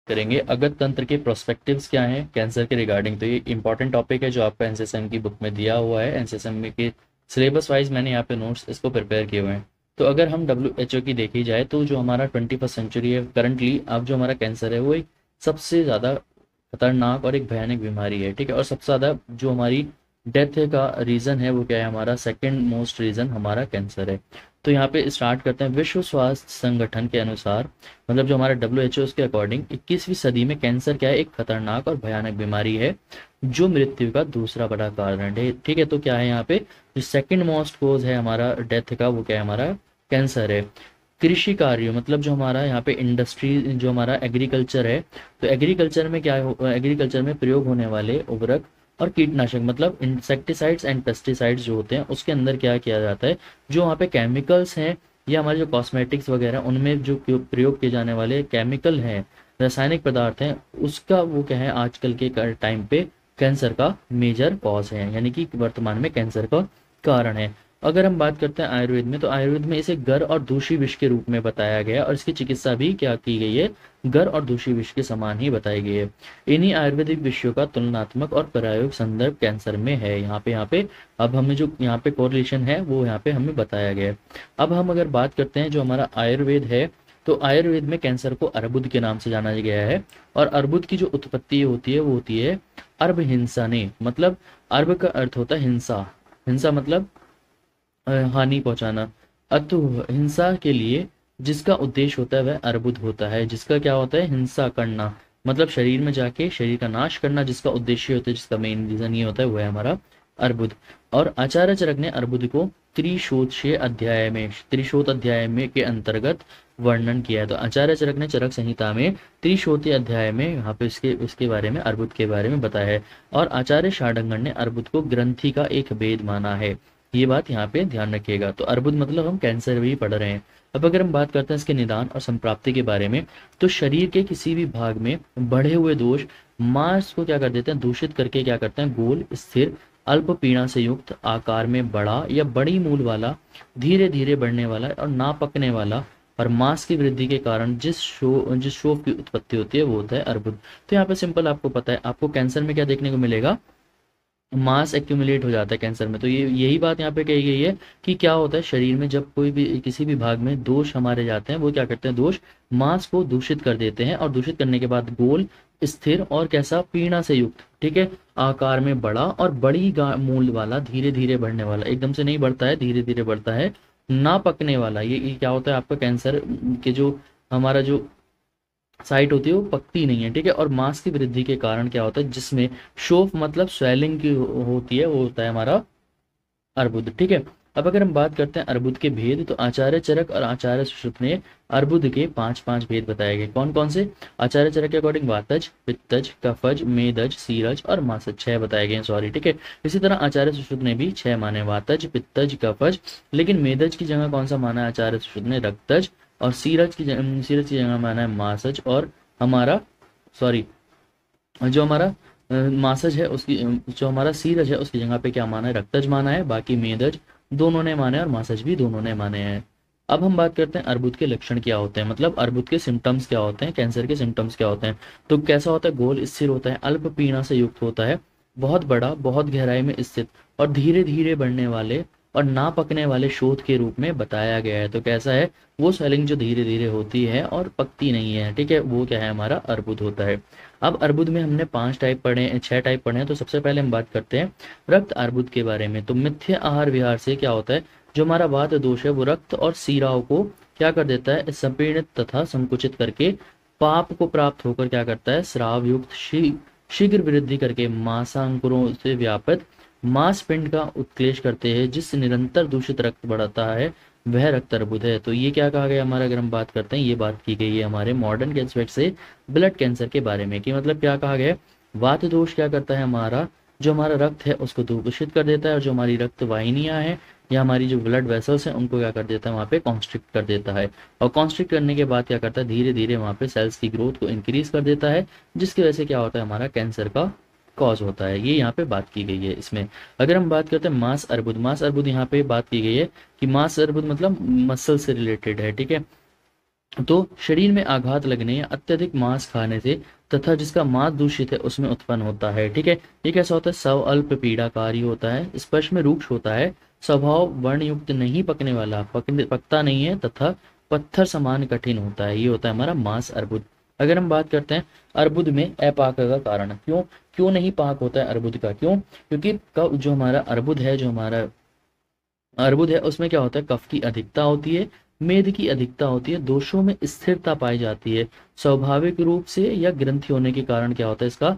करेंगे अगत तंत्र के प्रोस्पेक्टिव्स क्या हैं कैंसर के रिगार्डिंग। तो ये इंपॉर्टेंट टॉपिक है जो आपका एनसीएसएम की बुक में दिया हुआ है। एनसीएसएम के सिलेबस वाइज मैंने यहाँ पे नोट्स इसको प्रिपेयर किए हुए हैं। तो अगर हम WHO की देखी जाए तो जो हमारा 21st सेंचुरी है करंटली, अब जो हमारा कैंसर है वो एक सबसे ज़्यादा खतरनाक और एक भयानक बीमारी है, ठीक है। और सबसे ज़्यादा जो हमारी डेथ का रीज़न है वो क्या है, हमारा सेकंड मोस्ट रीज़न हमारा कैंसर है। तो यहाँ पे स्टार्ट करते हैं। विश्व स्वास्थ्य संगठन के अनुसार, मतलब जो हमारा WHO के अकॉर्डिंग 21वीं सदी में कैंसर क्या है, एक खतरनाक और भयानक बीमारी है जो मृत्यु का दूसरा बड़ा कारण है, ठीक है। तो क्या है यहाँ पे जो सेकंड मोस्ट कोज है हमारा डेथ का वो क्या है, हमारा कैंसर है। कृषि कार्य, मतलब जो हमारा यहाँ पे इंडस्ट्री, जो हमारा एग्रीकल्चर है, तो एग्रीकल्चर में क्या है, एग्रीकल्चर में प्रयोग होने वाले उर्वरक और कीटनाशक, मतलब इंसेक्टिसाइड्स एंड पेस्टिसाइड्स जो होते हैं उसके अंदर क्या किया जाता है, जो वहाँ पे केमिकल्स हैं या हमारे जो कॉस्मेटिक्स वगैरह उनमें जो प्रयोग किए जाने वाले केमिकल हैं, रासायनिक पदार्थ हैं, उसका वो क्या है आजकल के टाइम पे कैंसर का मेजर कॉज है, यानी कि वर्तमान में कैंसर का कारण है। अगर हम बात करते हैं आयुर्वेद में, तो आयुर्वेद में इसे गर और दूषी विष के रूप में बताया गया और इसकी चिकित्सा भी क्या की गई है, गर और दूषी विष के समान ही बताई गई है। इन्हीं आयुर्वेदिक विषयों का तुलनात्मक और प्रायोगिक संदर्भ कैंसर में है। यहाँ पे अब हमें जो यहाँ पे कोरिलेशन है वो यहाँ पे हमें बताया गया है। अब हम अगर बात करते हैं जो हमारा आयुर्वेद है, तो आयुर्वेद में कैंसर को अर्बुद के नाम से जाना गया है। और अर्बुद की जो उत्पत्ति होती है वो होती है अर्ब हिंसा ने, मतलब अर्ब का अर्थ होता है हिंसा, हिंसा मतलब हानि पहुंचाना। अतु हिंसा के लिए जिसका उद्देश्य होता है वह अर्बुद होता है, जिसका क्या होता है, हिंसा करना, मतलब शरीर में जाके शरीर का नाश करना, जिसका उद्देश्य होता है, जिसका मेन रीजन ये होता है वो है हमारा अर्बुद। और आचार्य चरक ने अर्बुद को त्रिशोथ अध्याय में के अंतर्गत वर्णन किया है। तो आचार्य चरक ने चरक संहिता में त्रिशोती अध्याय में यहाँ पे इसके बारे में, अर्बुद के बारे में बताया है। और आचार्य शार्ंगन ने अर्बुद को ग्रंथि का एक भेद माना है। ये बात यहाँ पे ध्यान रखिएगा। तो अर्बुद मतलब हम कैंसर भी पढ़ रहे हैं। अब अगर हम बात करते हैं इसके निदान और संप्राप्ति के बारे में, तो शरीर के किसी भी भाग में बढ़े हुए दोष मांस को क्या कर देते हैं, दूषित करके क्या करते हैं, गोल, स्थिर, अल्प पीड़ा से युक्त, आकार में बड़ा या बड़ी मूल वाला, धीरे धीरे बढ़ने वाला और ना पकने वाला, और मांस की वृद्धि के कारण जिस शोफ की उत्पत्ति होती है वो होता है अर्बुद। तो यहाँ पे सिंपल आपको पता है, आपको कैंसर में क्या देखने को मिलेगा, मास एक्यूमुलेट हो जाता है कैंसर में। तो ये यही बात यहाँ पे कही गई है कि क्या होता है, शरीर में जब कोई भी किसी भी भाग में दोष हमारे जाते हैं वो क्या करते हैं, दोष मांस को दूषित कर देते हैं, और दूषित करने के बाद गोल, स्थिर और कैसा, पीड़ा से युक्त, ठीक है, आकार में बड़ा और बड़ी मूल वाला, धीरे धीरे बढ़ने वाला, एकदम से नहीं बढ़ता है, धीरे धीरे बढ़ता है, ना पकने वाला। ये क्या होता है आपका कैंसर के जो हमारा जो साइट होती है वो पकती नहीं है, ठीक है। और मांस की वृद्धि के कारण क्या होता है, जिसमें शोफ मतलब स्वेलिंग की होती है, वो होता है हमारा अर्बुद, ठीक है। अब अगर हम बात करते हैं अर्बुद के भेद, तो आचार्य चरक और आचार्य सुश्रुत ने अर्बुद के 5 भेद बताए गए। कौन कौन से, आचार्य चरक के अकॉर्डिंग वातज, पित्तज, कफज, मेदज, सीरज और मासज, 6 बताए गए, सॉरी, ठीक है। इसी तरह आचार्य सुश्रुत ने भी 6 माने, वातज, पित्तज, कफज, लेकिन मेदज की जगह कौन सा माना है आचार्य सुश्रुत ने, रक्तज, और सीरज की जगह माना है मासज, और हमारा सॉरी जो हमारा मासज है उसकी, जो हमारा सीरज है उसकी जगह पे क्या माना है, रक्तज माना है। बाकी मेदज दोनों ने माने और मासज भी दोनों ने माने हैं। अब हम बात करते हैं अर्बुद के लक्षण क्या होते हैं, मतलब अर्बुद के सिम्टम्स क्या होते हैं, कैंसर के सिम्टम्स क्या होते हैं। तो कैसा होता है, गोल, स्थिर होता है, अल्प पीड़ा से युक्त होता है, बहुत बड़ा, बहुत गहराई में स्थित और धीरे धीरे बढ़ने वाले और ना पकने वाले शोथ के रूप में बताया गया है। तो कैसा है, वो स्वेलिंग जो धीरे धीरे होती है और पकती नहीं है, ठीक है, वो क्या है, हमारा अर्बुद होता है। अब अर्बुद में हमने 5 टाइप पढ़े हैं, 6 टाइप पढ़े हैं। तो सबसे पहले हम बात करते हैं रक्त अर्बुद के बारे में। तो मिथ्य आहार विहार से क्या होता है, जो हमारा वात दोष है वो रक्त और सीराओं को क्या कर देता है, संपीड़ित तथा संकुचित करके पाप को प्राप्त होकर क्या करता है, स्राव युक्त शीघ्र वृद्धि करके मांसांकुरों से व्यापित मांसपिंड का उत्क्लेश करते हैं, जिससे निरंतर दूषित रक्त बढ़ता है, वह रक्त अर्बुद है। तो ये क्या कहा गया हमारा, अगर हम बात करते हैं, ये बात की गई है हमारे मॉडर्न के एस्पेक्ट से ब्लड कैंसर के बारे में, कि मतलब क्या कहा गया, वात दोष क्या करता है, हमारा जो हमारा रक्त है उसको दूषित कर देता है, और जो हमारी रक्त वाहिनियां हैं या हमारी जो ब्लड वेसल्स हैं उनको क्या कर देता है, वहाँ पे कॉन्स्ट्रिक्ट कर देता है। और कॉन्स्ट्रिक्ट करने के बाद क्या करता है, धीरे धीरे वहाँ पे सेल्स की ग्रोथ को इंक्रीज कर देता है, जिसकी वजह से क्या होता है, हमारा कैंसर का कॉज होता है। ये यहाँ पे बात की गई है इसमें। अगर हम बात करते हैं मांस अर्बुद, मांस अर्बुद यहाँ पे बात की गई है कि मांस अर्बुद मतलब मसल से रिलेटेड है, ठीक है। तो शरीर में आघात लगने या अत्यधिक मांस खाने से तथा जिसका मांस दूषित है उसमें उत्पन्न होता है। ठीक है, ये कैसा होता है? सव अल्प पीड़ाकारी होता है, स्पर्श में रूक्ष होता है, स्वभाव वर्णयुक्त नहीं, पकने वाला, पकता नहीं है तथा पत्थर समान कठिन होता है। ये होता है हमारा मांस अर्बुद। अगर हम बात करते हैं अर्बुद में अपाक का कारण, क्यों क्यों नहीं पाक होता है अर्बुद का? क्यों? क्योंकि जो हमारा अर्बुद है, जो हमारा अर्बुद है, उसमें क्या होता है? कफ की अधिकता होती है, मेद की अधिकता होती है, दोषों में स्थिरता पाई जाती है, स्वाभाविक रूप से या ग्रंथि होने के कारण क्या होता है? इसका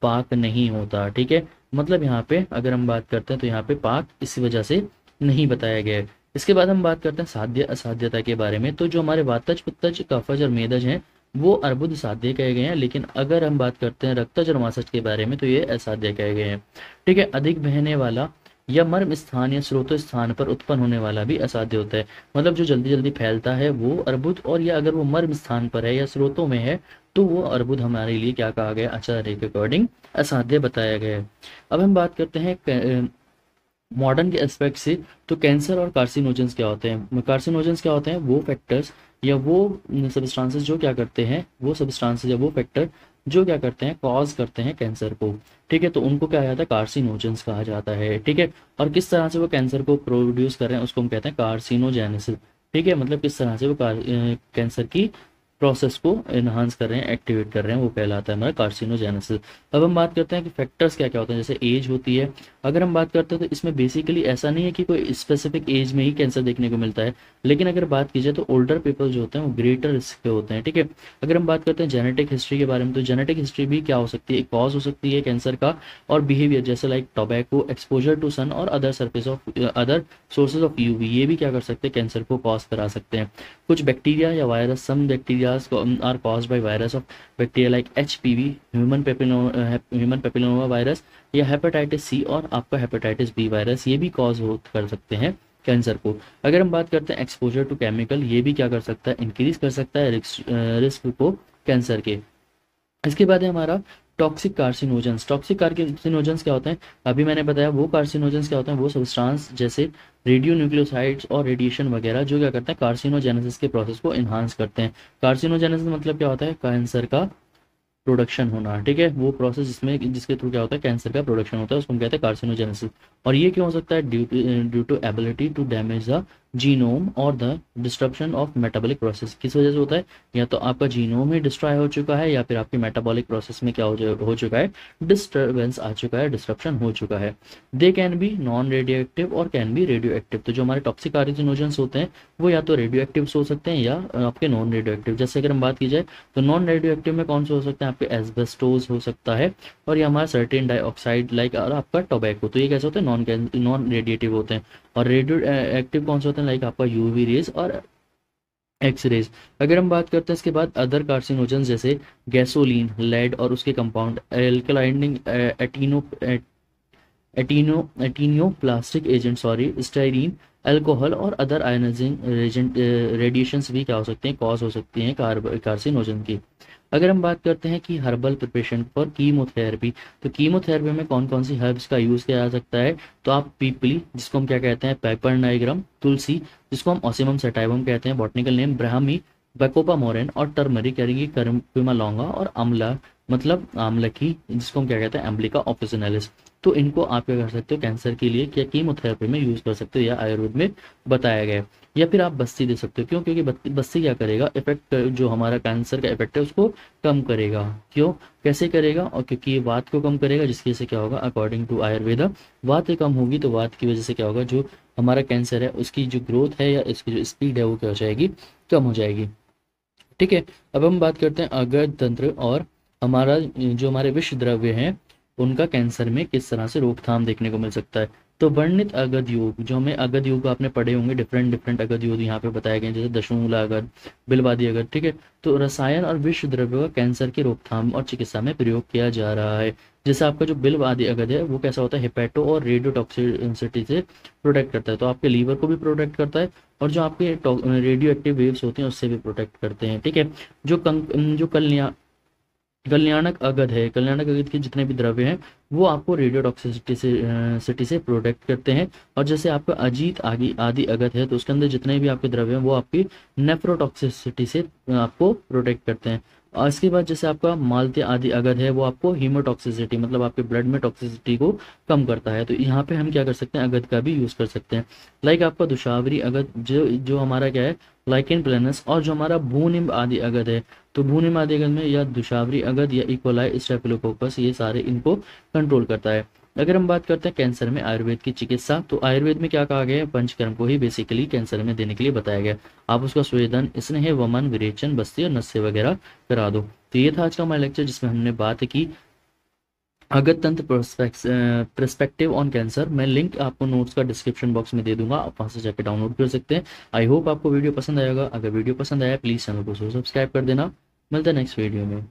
पाक नहीं होता। ठीक है, मतलब यहाँ पे अगर हम बात करते हैं तो यहाँ पे पाक इसी वजह से नहीं बताया गया है। इसके बाद हम बात करते हैं साध्य असाध्यता के बारे में। तो जो हमारे वातज, पित्तज, कफज और मेदज हैं वो अर्बुद साध्य कहे गए हैं, लेकिन अगर हम बात करते हैं रक्तज और मासज के बारे में तो ये असाध्य कहे गए हैं। ठीक है, अधिक बहने वाला या मर्म स्थान या स्रोत स्थान पर उत्पन्न होने वाला भी असाध्य होता है। मतलब जो जल्दी जल्दी फैलता है वो अर्बुद, और या अगर वो मर्म स्थान पर है या स्रोतों में है तो वो अर्बुद हमारे लिए क्या कहा गया? आचार्य के अकॉर्डिंग असाध्य बताया गया है। अब हम बात करते हैं मॉडर्न के एस्पेक्ट से। तो कैंसर और कार्सिनोजेंस क्या होते हैं? कार्सिनोजेंस क्या होते हैं? वो फैक्टर्स या वो सब्सटेंसेस जो क्या करते हैं, वो सब्सटेंसेस या वो फैक्टर जो क्या करते हैं? कॉज करते हैं कैंसर को। ठीक है, तो उनको क्या जाता है? कार्सिनोजेंस कहा जाता है। ठीक है, और किस तरह से वो कैंसर को प्रोड्यूस कर रहे हैं उसको हम कहते हैं कार्सिनोजेनेसिस। ठीक है, मतलब किस तरह से वो कैंसर की प्रोसेस को इन्हांस कर रहे हैं, एक्टिवेट कर रहे हैं, वो कहलाता है हमारा कार्सिनोजेनेसिस। अब हम बात करते हैं कि फैक्टर्स क्या क्या होते हैं, जैसे एज होती है। अगर हम बात करते हैं तो इसमें बेसिकली ऐसा नहीं है कि कोई स्पेसिफिक एज में ही कैंसर देखने को मिलता है, लेकिन अगर बात की जाए तो ओल्डर पीपल जो होते हैं वो ग्रेटर रिस्क के होते हैं। ठीक है, अगर हम बात करते हैं जेनेटिक हिस्ट्री के बारे में तो जेनेटिक हिस्ट्री भी क्या हो सकती है? एक कॉज हो सकती है कैंसर का। और बिहेवियर जैसे लाइक टोबैको, एक्सपोजर टू सन और other surface of other sources of UV, ये भी क्या कर सकते हैं? कैंसर को कॉज करा सकते हैं। कुछ बैक्टीरिया या virus, some bacteria are caused by virus of bacteria like HPV, human papilloma virus, या हेपेटाइटिस सी और आपका हेपेटाइटिस बी वायरस, ये भी कॉज हो कर सकते हैं कैंसर को। अगर हम बात करते हैं एक्सपोजर टू केमिकल, ये भी क्या कर सकता है? इंक्रीज कर सकता है रिस्क को कैंसर के। इसके बाद है हमारा टॉक्सिक कार्सिनोजेंस। टॉक्सिक कार्सिनोजेंस क्या होते हैं? अभी मैंने बताया वो कार्सिनोजेंस क्या होते हैं? वो सब्सटेंस जैसे रेडियो न्यूक्लियोसाइड्स और रेडिएशन वगैरह जो क्या करते हैं? कार्सिनोजेनेसिस के प्रोसेस को इन्हांस करते हैं। कार्सिनोजेनेसिस मतलब क्या होता है? कैंसर का प्रोडक्शन होना। ठीक है, वो प्रोसेस जिसके थ्रू क्या होता है? कैंसर का प्रोडक्शन होता है, उसको हम कहते हैं कार्सिनोजेनेसिस। और ये क्यों हो सकता है? Due to ability to damage the genome और the disruption of metabolic process. किस वजह से होता है? या तो आपका जीनोम ही डिस्ट्रॉय हो चुका है या फिर आपके मेटाबॉलिक प्रोसेस में क्या हो चुका है? डिस्टर्बेंस आ चुका है, डिस्ट्रप्शन हो चुका है। They can be non radio active और कैन बी रेडियो एक्टिव। तो जो हमारे टॉक्सिक कार्सिनोजेंस होते हैं वो या तो रेडियो एक्टिव हो सकते हैं या आपके नॉन रेडियो एक्टिव। जैसे अगर हम बात की जाए तो नॉन रेडियो एक्टिव में कौन से हो सकते हैं? आपके एस्बेस्टोस हो सकता है, और ये हमारा सर्टेन डाइऑक्साइड लाइक और आपका टोबैको, तो ये कैसे होते हैं? नॉन रेडिएटिव होते हैं। और रेडियो एक्टिव कौन से होते हैं? लाइक आपका यूवी रेज और एक्स रेज। अगर हम बात करते हैं इसके बाद अदर कार्सिनोजेंस जैसे गैसोलीन, लेड और उसके कंपाउंड, एल्कलाइनिंग एटीनो प्लास्टिक एजेंट, स्टाइरीन, अल्कोहल और अदर आयनाइजिंग रेडिएशंस भी क्या हो सकते हैं? कॉज हो सकती हैं कार्सिनोजन की। अगर हम बात करते हैं कि हर्बल प्रिपरेशन फॉर कीमोथेरेपी, तो कीमोथेरेपी में कौन कौन सी हर्ब्स का यूज़ किया जा सकता है? तो आप पीपली, जिसको हम क्या कहते हैं? पेपर नाइग्रम, तुलसी, जिसको हम ऑसिमम सैटाइवम कहते हैं botanical name, brahmi, Bacopa monnieri, और टर्मरिक यानी कि कर्कुमा लौंगा, और आंवला मतलब आमलकी, जिसको हम क्या कहते हैं? एम्ब्लिका ऑफिसिनालिस। तो इनको आप क्या कर सकते हो? कैंसर के लिए क्या कीमोथेरेपी में यूज़ कर सकते हो, या आयुर्वेद में बताया गया है। या फिर आप बस्ती दे सकते हो। क्यों? क्योंकि बस्ती क्या करेगा? इफेक्ट जो हमारा कैंसर का इफेक्ट है उसको कम करेगा। क्यों? कैसे करेगा? और क्योंकि ये वात को कम करेगा, जिसकी वजह से क्या होगा? अकॉर्डिंग टू आयुर्वेदा, वात कम होगी तो वात की वजह से क्या होगा? जो हमारा कैंसर है उसकी जो ग्रोथ है या इसकी जो स्पीड है वो क्या हो जाएगी? कम हो जाएगी। ठीक है, अब हम बात करते हैं अगध तंत्र और हमारा जो हमारे विष द्रव्य हैं उनका कैंसर में किस तरह से रोकथाम देखने को मिल सकता है। तो वर्णित अगध योग, जो हमें अगध योग आपने पढ़े होंगे, डिफरेंट डिफरेंट अगध योग यहाँ पे बताए गए, जैसे दशमूला अगध, बिलवादी अगध। ठीक है, तो रसायन और विष द्रव्य का कैंसर की रोकथाम और चिकित्सा में प्रयोग किया जा रहा है। जैसे आपका जो बिलवादी अगध है वो कैसा होता है? हेपेटो और रेडियो टॉक्सिसिटी से प्रोटेक्ट करता है, तो आपके लीवर को भी प्रोटेक्ट करता है, और जो आपके रेडियो एक्टिव वेव्स होते हैं उससे भी प्रोटेक्ट करते हैं। ठीक है, जो कल कल्याणक अगध है, कल्याणक अगध के जितने भी द्रव्य हैं वो आपको रेडियो टॉक्सिसिटी से सिटी से प्रोटेक्ट करते हैं। और जैसे आपका अजीत आदि आदि अगध है तो उसके अंदर जितने भी आपके द्रव्य हैं वो आपकी नेफ्रोटॉक्सिसिटी से आपको प्रोटेक्ट करते हैं। और इसके बाद जैसे आपका मालत्य आदि अगध है वो आपको हीमोटॉक्सिसिटी मतलब आपके ब्लड में टॉक्सिसिटी को कम करता है। तो यहाँ पे हम क्या कर सकते हैं, अगध का भी यूज़ कर सकते हैं। लाइक आपका दुशावरी अगध जो जो हमारा क्या है लाइकेन प्लेनस, और जो हमारा भूनिम्ब आदि अगध है तो भूनिम्ब आदि अगध में या दुशावरी अगध या इकोलाई स्टेफिलोकोकस ये सारे इनको कंट्रोल करता है। अगर हम बात करते हैं कैंसर में आयुर्वेद की चिकित्सा, तो आयुर्वेद में क्या कहा गया है, पंचकर्म को ही बेसिकली कैंसर में देने के लिए बताया गया। आप उसका स्वेदन, स्नेह, वमन, विरेचन, बस्ती और नस्य वगैरह करा दो। तो ये था आज का हमारा लेक्चर जिसमें हमने बात की अगध तंत्र परस्पेक्टिव ऑन कैंसर। मैं लिंक आपको नोट्स का डिस्क्रिप्शन बॉक्स में दे दूंगा, आप वहाँ से जाकर डाउनलोड कर सकते हैं। आई होप आपको वीडियो पसंद आएगा। अगर वीडियो पसंद आया प्लीज़ चैनल को सब्सक्राइब कर देना। मिलते हैं नेक्स्ट वीडियो में।